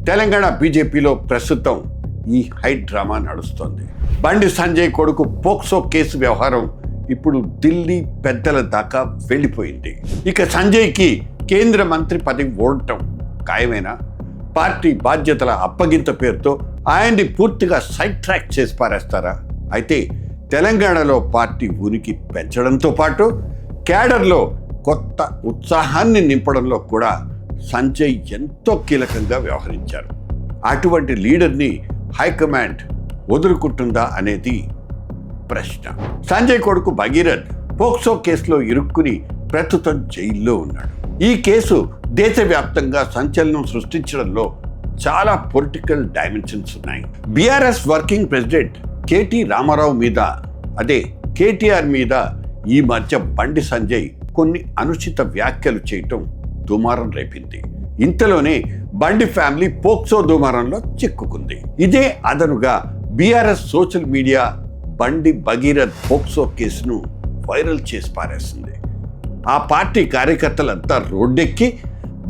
తెలంగాణ బీజేపీలో ప్రస్తుతం ఈ హై డ్రామా నడుస్తోంది. బండి సంజయ్ కొడుకు పోక్సో కేసు వ్యవహారం ఇప్పుడు ఢిల్లీ పెద్దల దాకా వెళ్ళిపోయింది. ఇక సంజయ్కి కేంద్ర మంత్రి పదవి ఓడటం ఖాయమేనా? పార్టీ బాధ్యతల అప్పగింత పేరుతో ఆయన్ని పూర్తిగా సైడ్ ట్రాక్ చేసి పారేస్తారా? అయితే తెలంగాణలో పార్టీ ఉనికి పెంచడంతో పాటు క్యాడర్లో కొత్త ఉత్సాహాన్ని నింపడంలో కూడా సంజయ్ ఎంతో కీలకంగా వ్యవహరించారు. అటువంటి లీడర్ని హైకమాండ్ వదులుకుంటుందా అనేది ప్రశ్న. సంజయ్ కొడుకు భగీరథ్ పోక్సో కేసులో ఇరుక్కుని ప్రస్తుతం జైల్లో ఉన్నాడు. ఈ కేసు దేశవ్యాప్తంగా సంచలనం సృష్టించడంలో చాలా పొలిటికల్ డైమెన్షన్స్ ఉన్నాయి. BRS working president KT Rama Rao మీద, అదే కేటీఆర్ మీద ఈ మధ్య బండి సంజయ్ కొన్ని అనుచిత వ్యాఖ్యలు చేయటం దుమారం రేపింది. ఇంతలోనే బండి ఫ్యామిలీ పోక్సో దుమారంలో చిక్కుకుంది. ఇదే అదనుగా బీఆర్ఎస్ సోషల్ మీడియా బండి భగీరథ్ పోక్సో కేసును వైరల్ చేసి పారేసింది. ఆ పార్టీ కార్యకర్తలంతా రోడ్డెక్కి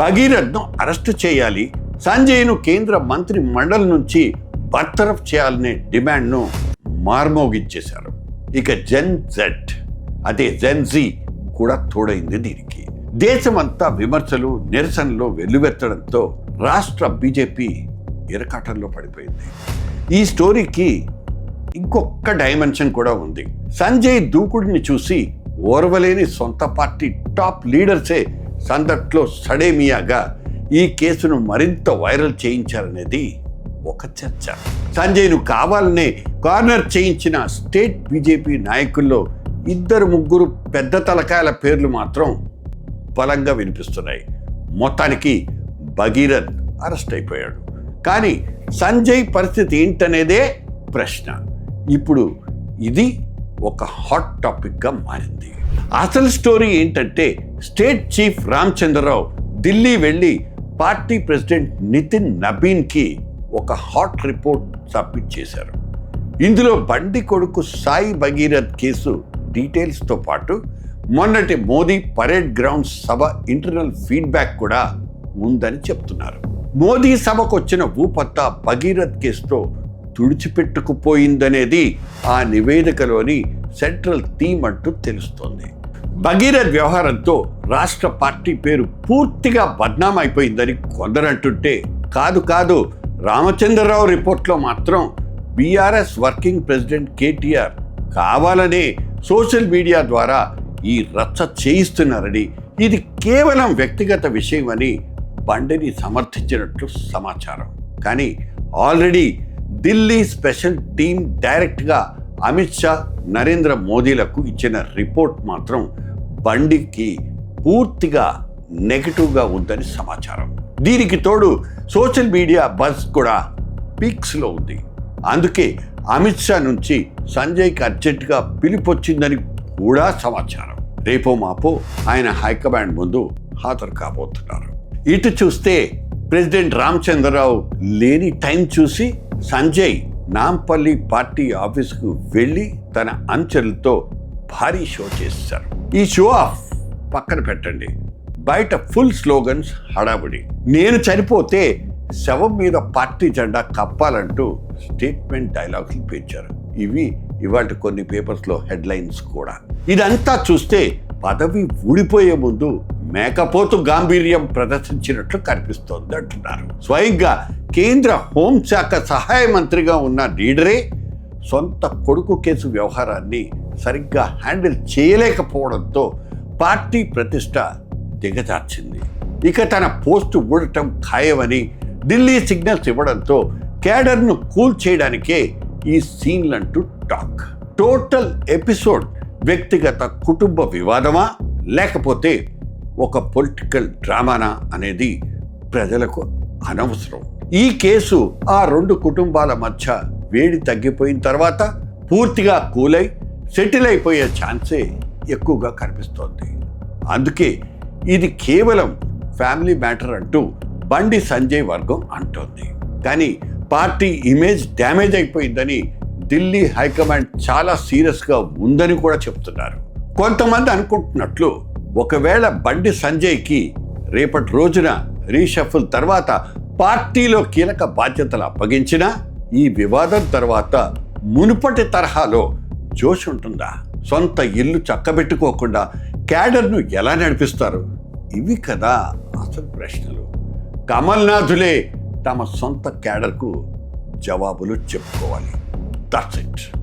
భగీరథ్ను అరెస్టు చేయాలి, సంజయ్ను కేంద్ర మంత్రి మండలి నుంచి బర్తరఫ్ చేయాలనే డిమాండ్ను మార్మోగించేశారు. ఇక జెన్ జెడ్, అదే జెన్ జీ కూడా తోడైంది దీనికి. దేశమంతా విమర్శలు, నిరసనలు వెల్లువెత్తడంతో రాష్ట్ర బీజేపీ ఇరకాటంలో పడిపోయింది. ఈ స్టోరీకి ఇంకొక డైమెన్షన్ కూడా ఉంది. సంజయ్ దూకుడిని చూసి ఓర్వలేని సొంత పార్టీ టాప్ లీడర్సే సందట్లో సడేమియాగా ఈ కేసును మరింత వైరల్ చేయించారనేది ఒక చర్చ. సంజయ్ను కావాలనే కార్నర్ చేయించిన స్టేట్ బీజేపీ నాయకుల్లో 2-3 పెద్ద తలకాయల పేర్లు మాత్రం బలంగా వినిపిస్తున్నాయి. మొత్తానికి భగీరథ్ అరెస్ట్ అయిపోయాడు. కానీ సంజయ్ పరిస్థితి ఏంటనేదే ప్రశ్న. ఇప్పుడు ఇది ఒక హాట్ టాపిక్గా మారింది. అసలు స్టోరీ ఏంటంటే, స్టేట్ చీఫ్ రామచంద్రరావు ఢిల్లీ వెళ్ళి పార్టీ ప్రెసిడెంట్ నితిన్ నబీన్కి ఒక హాట్ రిపోర్ట్ సబ్మిట్ చేశారు. ఇందులో బండి కొడుకు సాయి భగీరథ్ కేసు డీటెయిల్స్తో పాటు మొన్నటి మోదీ పరేడ్ గ్రౌండ్ సభ ఇంటర్నల్ ఫీడ్బ్యాక్ కూడా ఉందని చెప్తున్నారు. మోదీ సభకు వచ్చిన ఊపంతా భగీరథ్ కేసుతో తుడిచిపెట్టుకుపోయిందనేది ఆ నివేదికలోని సెంట్రల్ థీమ్ అంటూ తెలుస్తోంది. భగీరథ్ వ్యవహారంతో రాష్ట్ర పార్టీ పేరు పూర్తిగా బద్నాం అయిపోయిందని కొందరంటుంటే, కాదు రామచంద్రరావు రిపోర్ట్లో మాత్రం బీఆర్ఎస్ వర్కింగ్ ప్రెసిడెంట్ కేటీఆర్ కావాలనే సోషల్ మీడియా ద్వారా ఈ రచ్చ చేయిస్తున్నారని, ఇది కేవలం వ్యక్తిగత విషయమని బండిని సమర్థించినట్లు సమాచారం. కానీ ఆల్రెడీ ఢిల్లీ స్పెషల్ టీం డైరెక్ట్గా అమిత్ షా, నరేంద్ర మోదీలకు ఇచ్చిన రిపోర్ట్ మాత్రం బండికి పూర్తిగా నెగటివ్గా ఉందని సమాచారం. దీనికి తోడు సోషల్ మీడియా బజ్ కూడా పీక్స్లో ఉంది. అందుకే అమిత్ షా నుంచి సంజయ్కి అర్జెంటుగా పిలుపొచ్చిందని కూడా సమాచారం. రేపో మాపో ఆయన హైకమాండ్ ముందు హాజరు కాబోతున్నారు. ఇటు చూస్తే ప్రెసిడెంట్ రామచంద్రరావు లేని టైం చూసి సంజయ్ నాంపల్లి పార్టీ ఆఫీసుకు వెళ్ళి తన అనుచరులతో భారీ షో చేశారు. ఈ షో ఆఫ్ పక్కన పెట్టండి, బయట ఫుల్ స్లోగన్స్, హడావుడి. నేను చనిపోతే శవం మీద పార్టీ జెండా కప్పాలంటూ స్టేట్మెంట్ డైలాగ్స్ పెంచారు. ఇవి ఇవాళ కొన్ని పేపర్స్లో హెడ్లైన్స్ కూడా. ఇదంతా చూస్తే పదవి ఊడిపోయే ముందు మేకపోతు గాంభీర్యం ప్రదర్శించినట్లు కనిపిస్తోంది అంటున్నారు. స్వయంగా కేంద్ర హోంశాఖ సహాయ మంత్రిగా ఉన్న లీడరే సొంత కొడుకు కేసు వ్యవహారాన్ని సరిగ్గా హ్యాండిల్ చేయలేకపోవడంతో పార్టీ ప్రతిష్ట దిగజార్చింది. ఇక తన పోస్టు ఊడటం ఖాయమని ఢిల్లీ సిగ్నల్స్ ఇవ్వడంతో క్యాడర్ను కూల్ చేయడానికే ఈ సీన్లంటూ టాక్. టోటల్ ఎపిసోడ్ వ్యక్తిగత కుటుంబ వివాదమా లేకపోతే ఒక పొలిటికల్ డ్రామానా అనేది ప్రజలకు అనవసరం. ఈ కేసు ఆ 2 కుటుంబాల మధ్య వేడి తగ్గిపోయిన తర్వాత పూర్తిగా కూలై సెటిల్ అయిపోయే ఛాన్సే ఎక్కువగా కనిపిస్తోంది. అందుకే ఇది కేవలం ఫ్యామిలీ మ్యాటర్ అంటూ బండి సంజయ్ వర్గం అంటోంది. కానీ పార్టీ ఇమేజ్ డ్యామేజ్ అయిపోయిందని ఢిల్లీ హైకమాండ్ చాలా సీరియస్గా ఉందని కూడా చెప్తున్నారు. కొంతమంది అనుకుంటున్నట్లు, ఒకవేళ బండి సంజయ్కి రేపటి రోజున రీషఫుల్ తర్వాత పార్టీలో కీలక బాధ్యతలు అప్పగించినా ఈ వివాదం తర్వాత మునుపటి తరహాలో జోష్ ఉంటుందా? సొంత ఇల్లు చక్కబెట్టుకోకుండా క్యాడర్ను ఎలా నడిపిస్తారు? ఇవి కదా అసలు ప్రశ్నలు. కమల్నాథులే తమ సొంత క్యాడర్కు జవాబులు చెప్పుకోవాలి. That's it.